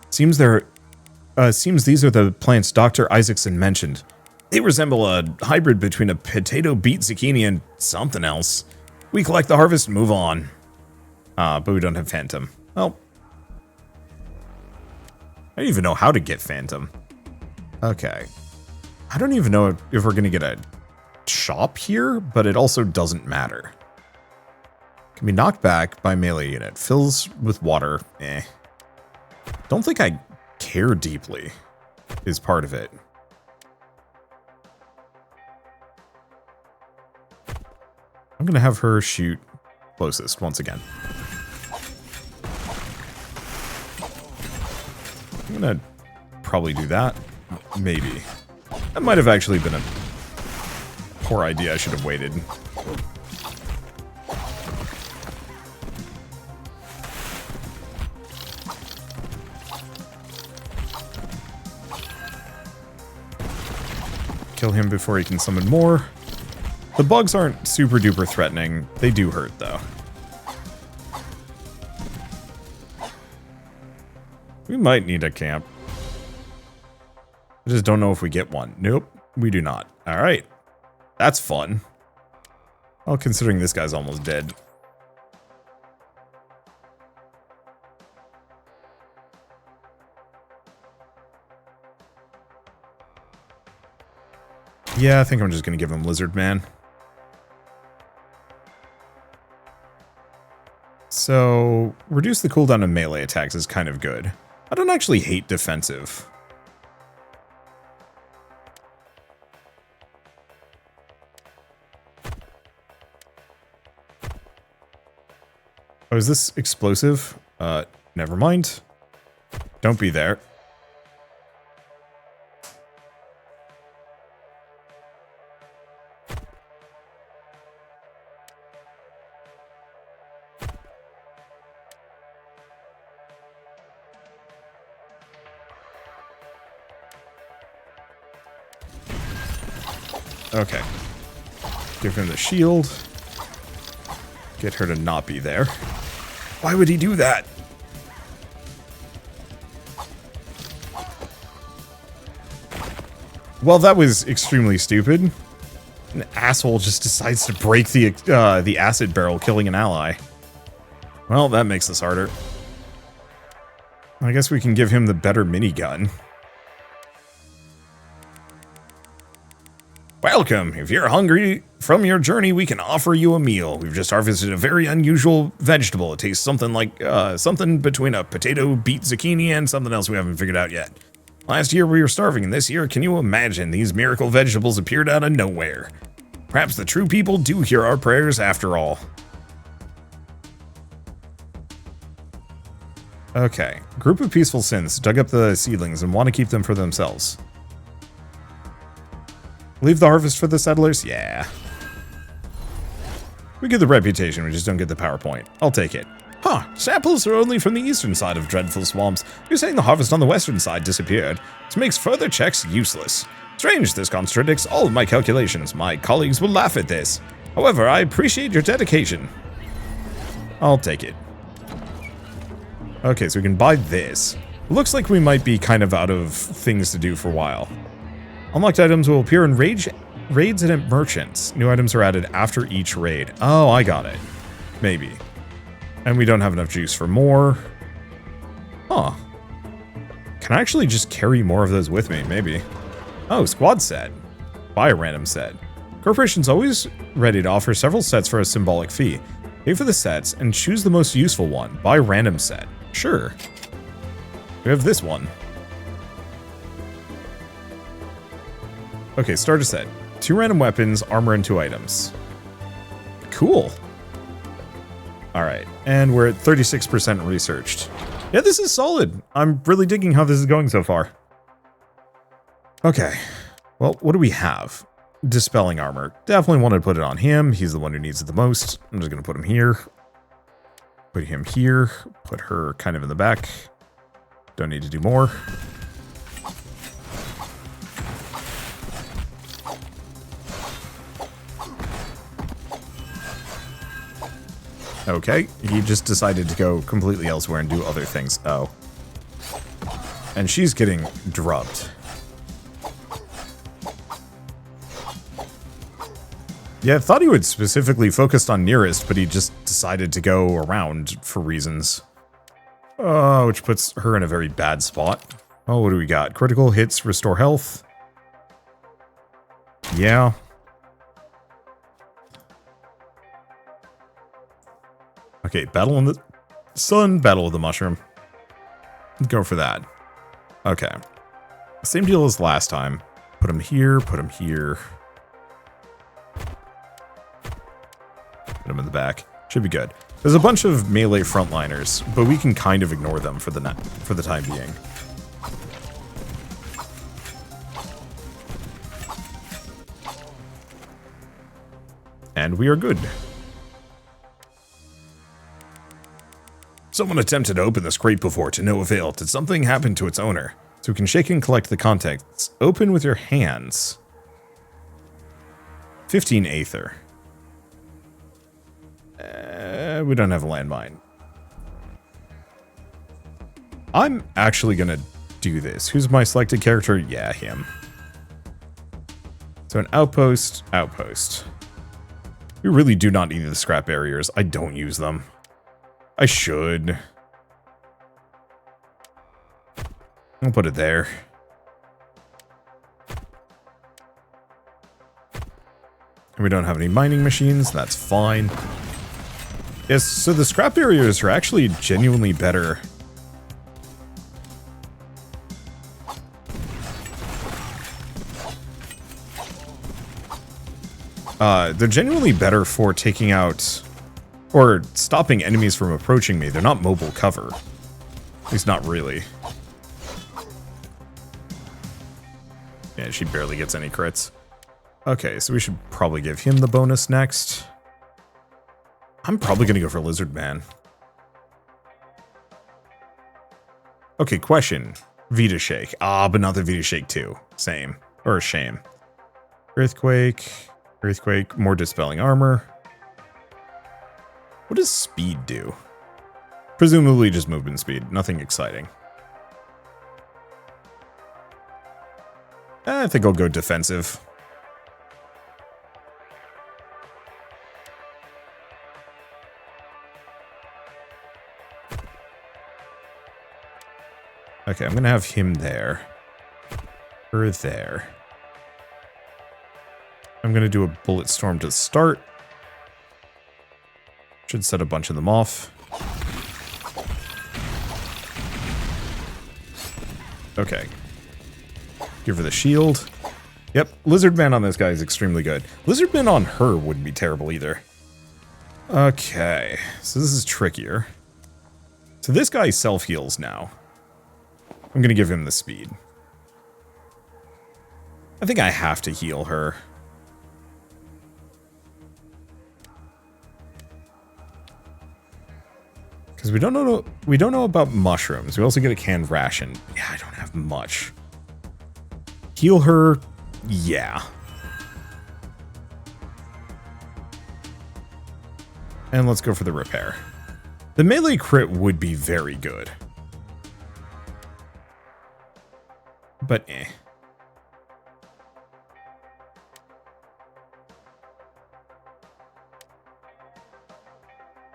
Seems these are the plants Dr. Isaacson mentioned. They resemble a hybrid between a potato, beet, zucchini, and something else. We collect the harvest and move on. But we don't have Phantom. Well, I don't even know how to get Phantom. Okay. I don't even know if we're going to get a shop here, but it also doesn't matter. Can be knocked back by melee unit. Fills with water. Eh. Don't think I care deeply is part of it. I'm going to have her shoot closest once again. I'm going to probably do that. Maybe. That might have actually been a poor idea. I should have waited. Kill him before he can summon more. The bugs aren't super duper threatening. They do hurt though. We might need a camp. I just don't know if we get one. Nope, we do not. All right. That's fun. Well, considering this guy's almost dead. Yeah, I think I'm just going to give him Lizard Man. So, reduce the cooldown of melee attacks is kind of good. I don't actually hate defensive. Oh, is this explosive? Never mind. Don't be there. Okay. Give him the shield. Get her to not be there. Why would he do that? Well, that was extremely stupid. An asshole just decides to break the acid barrel, killing an ally. Well, that makes this harder. I guess we can give him the better minigun. Welcome! If you're hungry from your journey, we can offer you a meal. We've just harvested a very unusual vegetable. It tastes something like, something between a potato, beet, zucchini, and something else we haven't figured out yet. Last year we were starving, and this year, can you imagine? These miracle vegetables appeared out of nowhere. Perhaps the true people do hear our prayers after all. Okay. Group of peaceful synths dug up the seedlings and want to keep them for themselves. Leave the harvest for the settlers? Yeah. We get the reputation, we just don't get the PowerPoint. I'll take it. Huh, samples are only from the eastern side of dreadful swamps. You're saying the harvest on the western side disappeared. This makes further checks useless. Strange, this contradicts all of my calculations. My colleagues will laugh at this. However, I appreciate your dedication. I'll take it. Okay, so we can buy this. Looks like we might be kind of out of things to do for a while. Unlocked items will appear in raids and at merchants. New items are added after each raid. Oh, I got it. Maybe. And we don't have enough juice for more. Huh. Can I actually just carry more of those with me? Maybe. Oh, squad set. Buy a random set. Corporation's always ready to offer several sets for a symbolic fee. Pay for the sets and choose the most useful one. Buy random set. Sure. We have this one. Okay, starter set. 2 random weapons, armor, and 2 items. Cool. Alright, and we're at 36% researched. Yeah, this is solid. I'm really digging how this is going so far. Okay. Well, what do we have? Dispelling armor. Definitely want to put it on him. He's the one who needs it the most. I'm just going to put him here. Put him here. Put her kind of in the back. Don't need to do more. Okay, he just decided to go completely elsewhere and do other things. Oh. And she's getting drubbed. Yeah, I thought he would specifically focused on nearest, but he just decided to go around for reasons. Which puts her in a very bad spot. Oh, what do we got? Critical hits, restore health. Yeah. Okay, battle in the sun, battle with the mushroom. Go for that. Okay. Same deal as last time. Put him here, put him here. Put him in the back. Should be good. There's a bunch of melee frontliners, but we can kind of ignore them for the time being. And we are good. Someone attempted to open this crate before to no avail. Did something happen to its owner? So we can shake and collect the contents. Open with your hands. 15 Aether. We don't have a landmine. I'm actually gonna do this. Who's my selected character? Yeah, him. So an outpost, outpost. We really do not need the scrap barriers. I don't use them. I should. I'll put it there. And we don't have any mining machines. That's fine. Yes, so the scrap barriers are actually genuinely better. They're genuinely better for taking out or stopping enemies from approaching me. They're not mobile cover. At least not really. Yeah, she barely gets any crits. Okay, so we should probably give him the bonus next. I'm probably gonna go for Lizard Man. Okay, question. Vita Shake. Ah, but not the Vita Shake 2. Same. Or shame. Earthquake. Earthquake. More dispelling armor. What does speed do? Presumably just movement speed. Nothing exciting. I think I'll go defensive. Okay, I'm gonna have him there. Or there. I'm gonna do a bullet storm to start. Should set a bunch of them off. Okay. Give her the shield. Yep, Lizard Man on this guy is extremely good. Lizard Man on her wouldn't be terrible either. Okay, so this is trickier. So this guy self-heals now. I'm gonna give him the speed. I think I have to heal her. Because we don't know about mushrooms. We also get a canned ration. Yeah, I don't have much. Heal her, yeah. And let's go for the repair. The melee crit would be very good. But eh.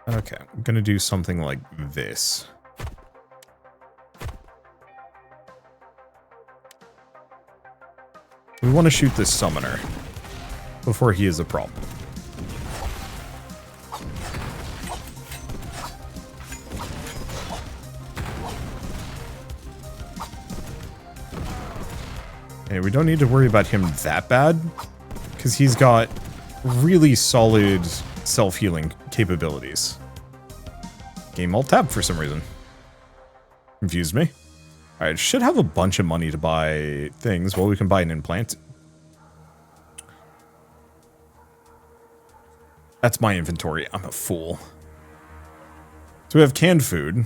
Okay, I'm gonna do something like this. We want to shoot this summoner before he is a problem. Okay, we don't need to worry about him that bad, because he's got really solid self-healing capabilities. Game alt-tab for some reason. Confused me. Alright, should have a bunch of money to buy things. Well, we can buy an implant. That's my inventory. I'm a fool. So we have canned food.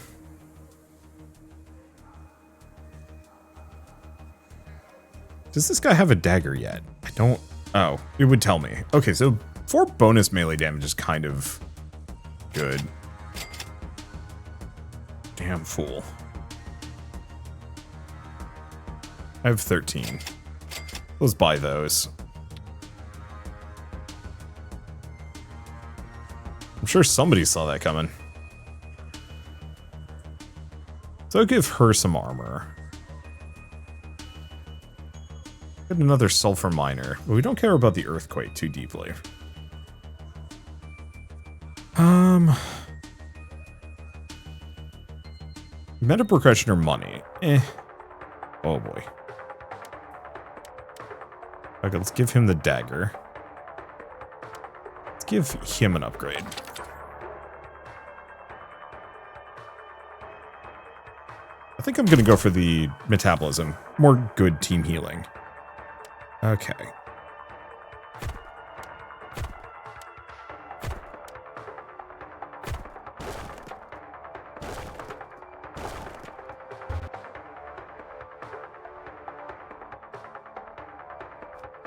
Does this guy have a dagger yet? I don't... Oh, it would tell me. Okay, so 4 bonus melee damage is kind of good. Damn fool. I have 13. Let's buy those. I'm sure somebody saw that coming. So I'll give her some armor. Get another sulfur miner, but we don't care about the earthquake too deeply. Meta progression or money? Oh boy. Okay, let's give him the dagger. Let's give him an upgrade. I think I'm gonna go for the metabolism. More good team healing. Okay.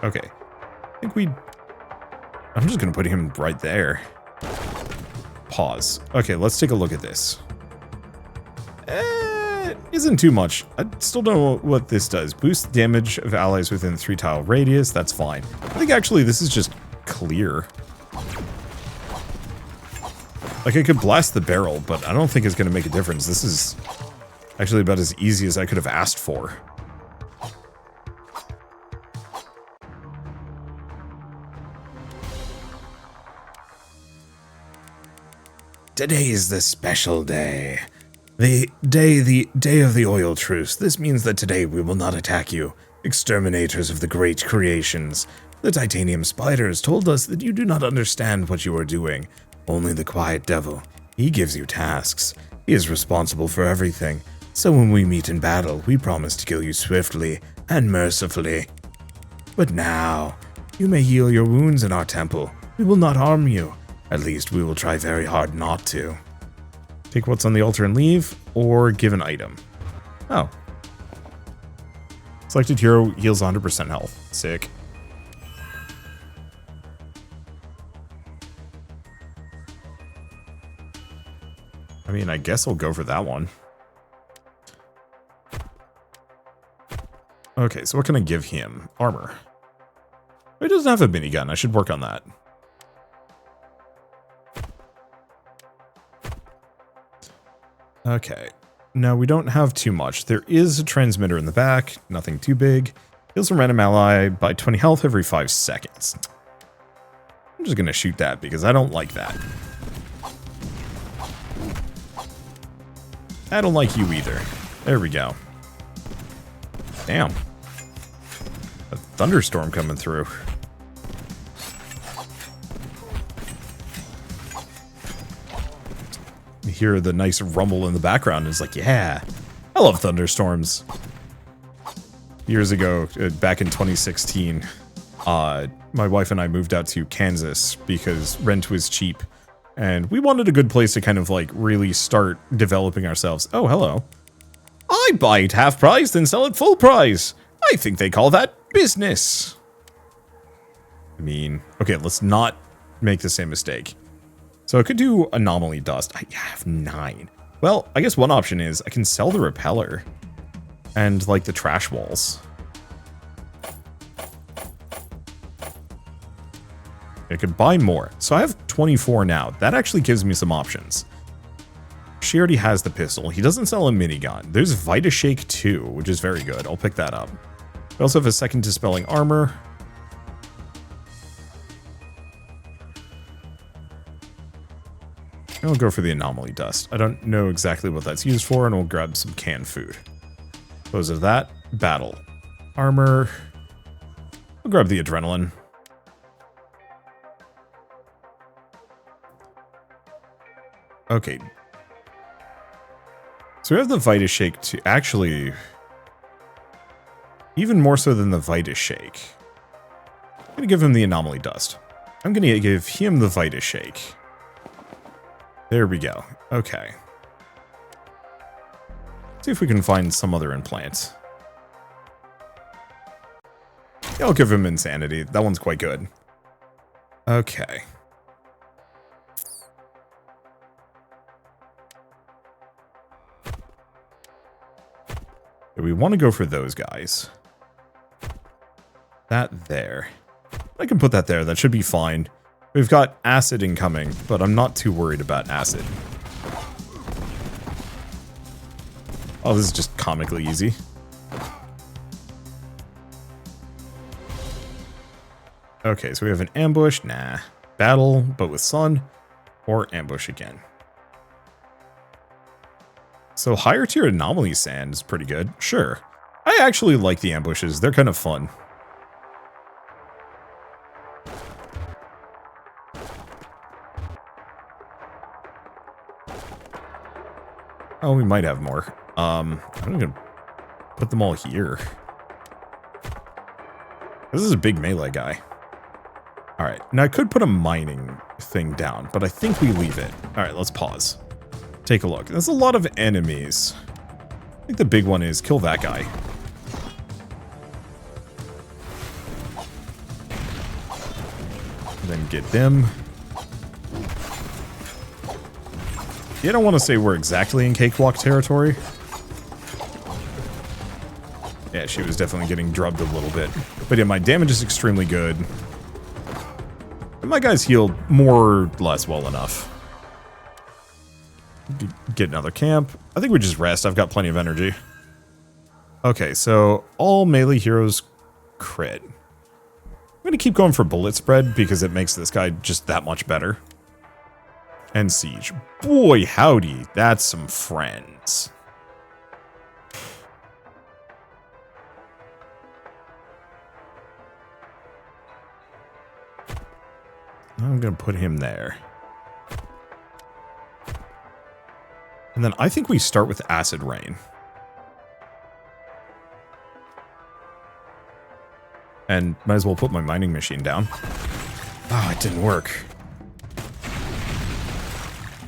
Okay. I think I'm just gonna put him right there. Pause. Okay, let's take a look at this. Isn't too much. I still don't know what this does. Boost damage of allies within 3-tile radius. That's fine. I think actually this is just clear. Like I could blast the barrel, but I don't think it's going to make a difference. This is actually about as easy as I could have asked for. Today is the special day. The day of the oil truce. This means that today we will not attack you, exterminators of the great creations. The titanium spiders told us that you do not understand what you are doing. Only the quiet devil. He gives you tasks. He is responsible for everything. So when we meet in battle, we promise to kill you swiftly and mercifully. But now, you may heal your wounds in our temple. We will not harm you. At least we will try very hard not to. Take what's on the altar and leave, or give an item. Oh. Selected hero heals 100% health. Sick. I mean, I guess I'll go for that one. Okay, so what can I give him? Armor. He doesn't have a minigun. I should work on that. Okay. No, we don't have too much. There is a transmitter in the back. Nothing too big. Heals a random ally by 20 health every 5 seconds. I'm just going to shoot that because I don't like that. I don't like you either. There we go. Damn. A thunderstorm coming through. You hear the nice rumble in the background. It's like, yeah, I love thunderstorms. Years ago, back in 2016, my wife and I moved out to Kansas because rent was cheap. And we wanted a good place to kind of like really start developing ourselves. Oh, hello. I buy it half price, then sell it full price. I think they call that business. I mean, okay, let's not make the same mistake. So I could do anomaly dust. I have 9. Well, I guess one option is I can sell the repeller and like the trash walls. I could buy more. So I have 24 now. That actually gives me some options. She already has the pistol. He doesn't sell a minigun. There's Vita Shake 2, which is very good. I'll pick that up. We also have a second dispelling armor. I'll go for the anomaly dust. I don't know exactly what that's used for, and we'll grab some canned food. Those are that. Battle. Armor. I'll grab the adrenaline. Okay. So we have the Vita Shake to actually... Even more so than the Vita Shake. I'm going to give him the anomaly dust. I'm going to give him the Vita Shake. There we go. Okay. See if we can find some other implant. Yeah, I'll give him Insanity. That one's quite good. Okay. We want to go for those guys. That there. I can put that there. That should be fine. We've got acid incoming, but I'm not too worried about acid. Oh, this is just comically easy. Okay, so we have an ambush. Nah. Battle, but with sun. Or ambush again. So higher tier anomaly sand is pretty good. Sure. I actually like the ambushes. They're kind of fun. Oh, we might have more. I'm gonna put them all here. This is a big melee guy. Alright, now I could put a mining thing down, but I think we leave it. Alright, let's pause. Take a look. There's a lot of enemies. I think the big one is kill that guy. And then get them. Yeah, I don't want to say we're exactly in cakewalk territory. Yeah, she was definitely getting drubbed a little bit. But yeah, my damage is extremely good. And my guys healed more or less well enough. Get another camp. I think we just rest. I've got plenty of energy. Okay, so all melee heroes crit. I'm going to keep going for bullet spread because it makes this guy just that much better. And siege. Boy, howdy. That's some friends. I'm going to put him there. And then I think we start with Acid Rain. And might as well put my mining machine down. Oh, it didn't work.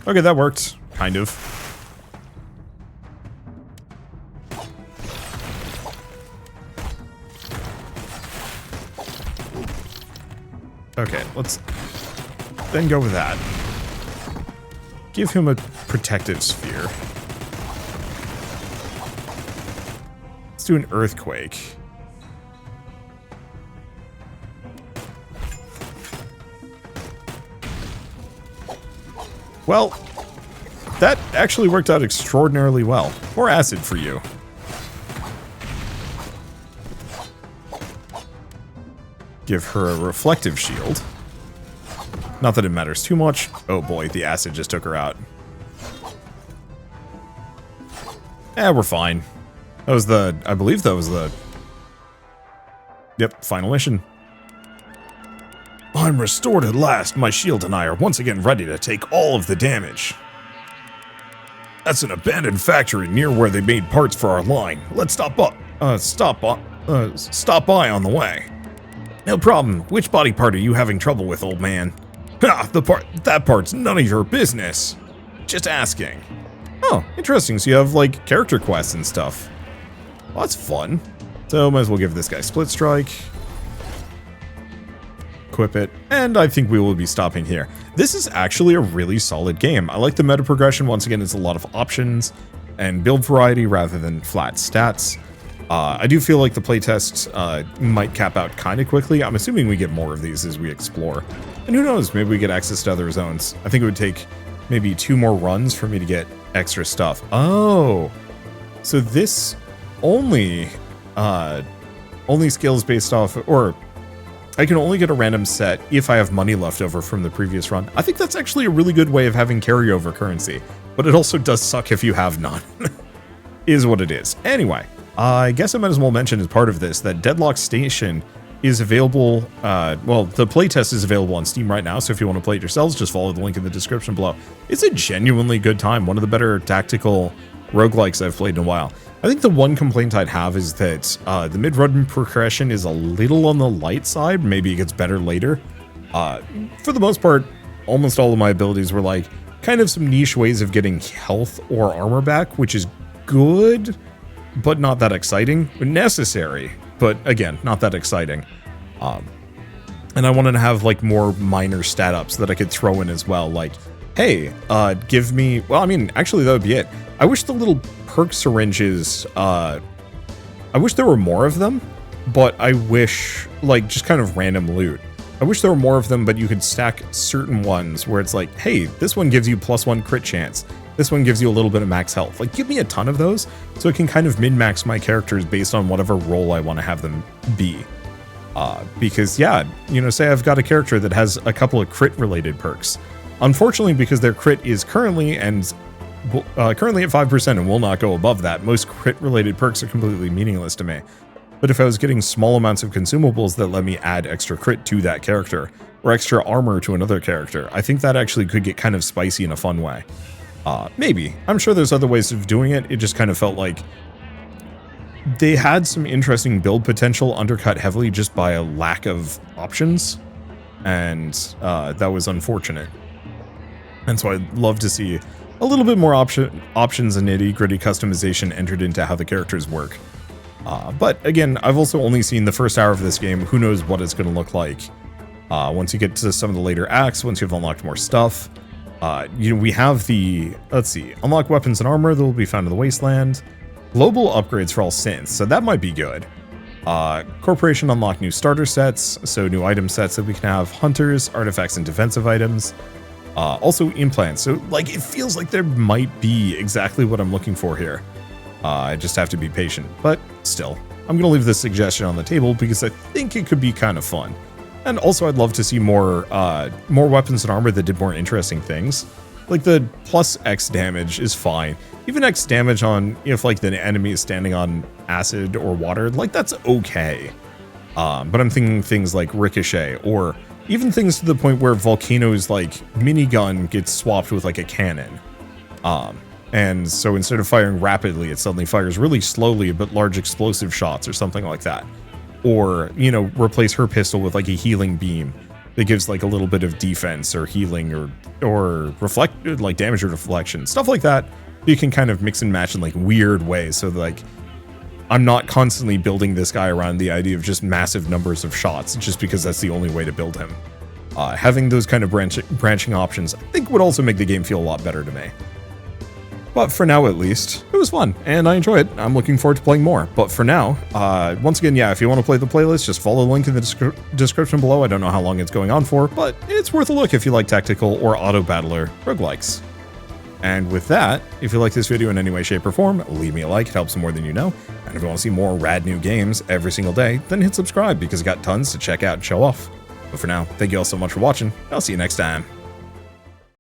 Okay, that worked. Kind of. Okay, let's then go with that. Give him a protective sphere. Let's do an earthquake. Well, that actually worked out extraordinarily well. More acid for you. Give her a reflective shield. Not that it matters too much. Oh boy, the acid just took her out. We're fine. That was the, I believe that was the, yep, final mission. I'm restored at last. My shield and I are once again ready to take all of the damage. That's an abandoned factory near where they made parts for our line. Let's stop by on the way. No problem. Which body part are you having trouble with, old man? Ha! That part's none of your business. Just asking. Oh, interesting. So you have, like, character quests and stuff. Well, that's fun. So might as well give this guy Split Strike. Equip it. And I think we will be stopping here. This is actually a really solid game. I like the meta progression. Once again, it's a lot of options and build variety rather than flat stats. I do feel like the playtest might cap out kind of quickly. I'm assuming we get more of these as we explore. And who knows, maybe we get access to other zones. I think it would take maybe 2 more runs for me to get extra stuff. Oh, so this only scales based off, or I can only get a random set if I have money left over from the previous run. I think that's actually a really good way of having carryover currency, but it also does suck if you have none. Is what it is. Anyway. I guess I might as well mention as part of this that Deadlock Station is available, well, the playtest is available on Steam right now, so if you want to play it yourselves, just follow the link in the description below. It's a genuinely good time, one of the better tactical roguelikes I've played in a while. I think the one complaint I'd have is that the mid-run progression is a little on the light side, maybe it gets better later. For the most part, almost all of my abilities were like, kind of some niche ways of getting health or armor back, which is good, but not that exciting. Necessary, but again, not that exciting. And I wanted to have like more minor stat ups that I could throw in as well. Like, hey, give me, well, I mean, actually that would be it. I wish the little perk syringes, I wish there were more of them, but I wish, like, just kind of random loot. I wish there were more of them, but you could stack certain ones where it's like, hey, this one gives you +1 crit chance. This one gives you a little bit of max health. Like, give me a ton of those so I can kind of min-max my characters based on whatever role I want to have them be. Because yeah, you know, say I've got a character that has a couple of crit related perks. Unfortunately, because their crit is currently at 5% and will not go above that, most crit related perks are completely meaningless to me. But if I was getting small amounts of consumables that let me add extra crit to that character, or extra armor to another character, I think that actually could get kind of spicy in a fun way. Maybe. I'm sure there's other ways of doing it. It just kind of felt like they had some interesting build potential undercut heavily just by a lack of options, and that was unfortunate. And so I'd love to see a little bit more options and nitty-gritty customization entered into how the characters work. But again, I've also only seen the first hour of this game. Who knows what it's going to look like once you get to some of the later acts, once you've unlocked more stuff. You know, we have the, let's see, unlock weapons and armor that will be found in the wasteland. Global upgrades for all synths, so that might be good. Corporation unlock new starter sets, so new item sets that we can have. Hunters, artifacts, and defensive items. Also implants, so like it feels like there might be exactly what I'm looking for here. I just have to be patient, but still, I'm going to leave this suggestion on the table because I think it could be kind of fun. And also I'd love to see more weapons and armor that did more interesting things. Like the plus X damage is fine. Even X damage on if like the enemy is standing on acid or water, like that's okay. But I'm thinking things like ricochet, or even things to the point where Volcano's like minigun gets swapped with like a cannon. And so instead of firing rapidly, it suddenly fires really slowly but large explosive shots or something like that. Or, you know, replace her pistol with like a healing beam that gives like a little bit of defense or healing or reflect, like damage or deflection, stuff like that. You can kind of mix and match in like weird ways. So like, I'm not constantly building this guy around the idea of just massive numbers of shots just because that's the only way to build him. Having those kind of branching options, I think would also make the game feel a lot better to me. But for now, at least, it was fun, and I enjoy it. I'm looking forward to playing more. But for now, once again, yeah, if you want to play the playlist, just follow the link in the description below. I don't know how long it's going on for, but it's worth a look if you like tactical or auto-battler roguelikes. And with that, if you like this video in any way, shape, or form, leave me a like. It helps more than you know. And if you want to see more rad new games every single day, then hit subscribe because I got tons to check out and show off. But for now, thank you all so much for watching. I'll see you next time.